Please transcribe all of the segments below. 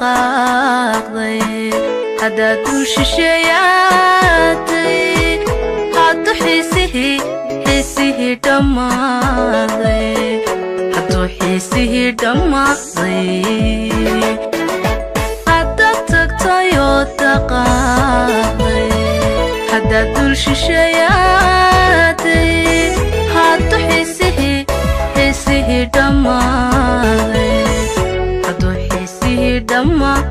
dhaqaaqday haddaad dul shisheeyaatay hadduu xiisihii dhammaaday hadduu xiisihii dhammaaday haddaad tagtayoo dhaqaaqday haddaad dul shisheeyaatay hadduu xiisihii dhammaaday hadduu xiisihii dhammaaday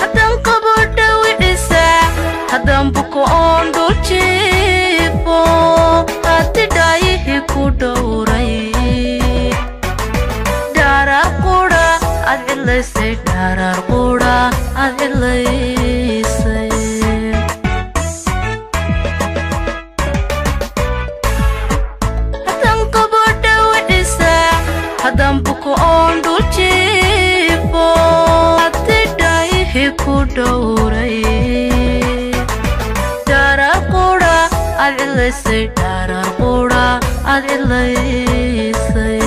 haddaan qabo dhawiciisa haddaan buko oon dhul jiifo haddii dhaayihii ku dhowray dharaar qudha aad cidlaysay dharaar qudha aad cidlaysay haddaan buko oon dhul jiifo haddii dhaayihii ku dhowray dharaar qudha aad cidlaysay dharaar qudha aad cidlaysay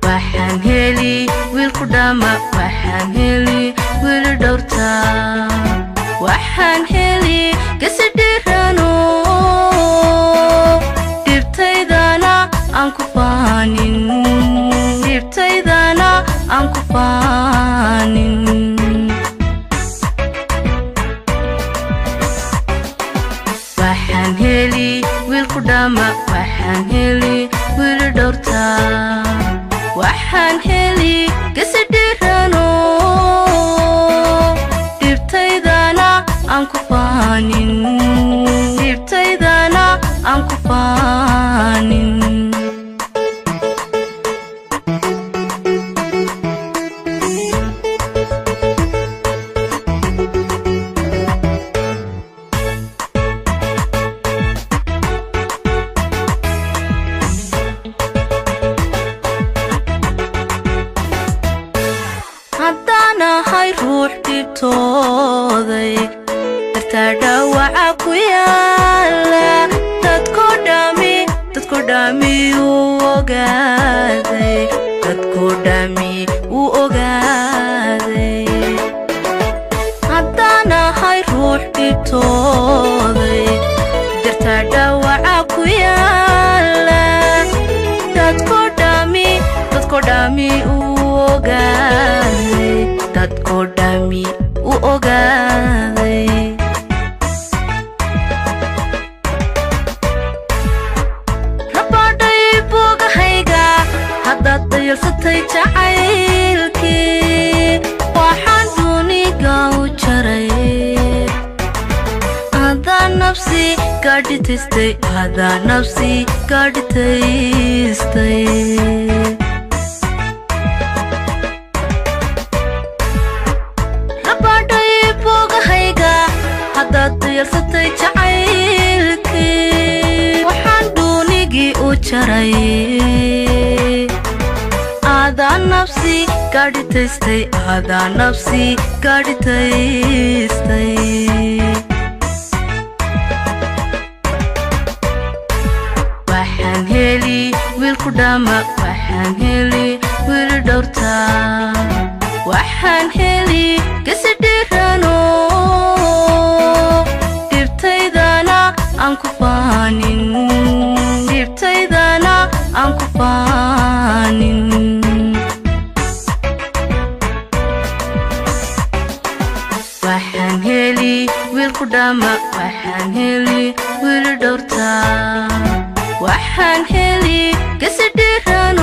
waxaan heli wiilku dhama waxaan heli wiil dhowrta waxaan heli gasi dhirano dhibtaydana aan ku faanin dhibtaydana aan ku faanin waxaan heli wiilku dhama waxaan heli wiil dhowrta waxaan heli gasi dhirano dhibtaydana aan ku faanin dhibtaydana aan ku faanin haddaan ahay ruux dhibtooday dartaa dhaawaca ku yaala dadkoo dhami uu ogaaday dadkoo dhami uu ogaaday haddaan ahay ruux dhibtooday dartaa dhaawaca ku yaala dadkoo dhami uu ogaaday dadkoo dhami uu ogaaday rabadhay bogahayga haddaad dayalsatay jacaylkii waxaan duniga u jaray haddaan nafsi gaadhitaystay haddaan nafsi gaadhitaystay haddaad dayalsatay jacaylkii waxaan duunigii u jaray aadaan nafsi gaadhitaystay aadaan nafsi gaadhitaystay waxaan heli wiilku dhama waxaan heli wiil dhowrta waxaan heli gasi dhirano dhibtaydana aan ku faanin dhibtaydana aan ku faanin waxaan heli wiilku dhama waxaan heli wiil dhowrta waxaan heli gasi dhirano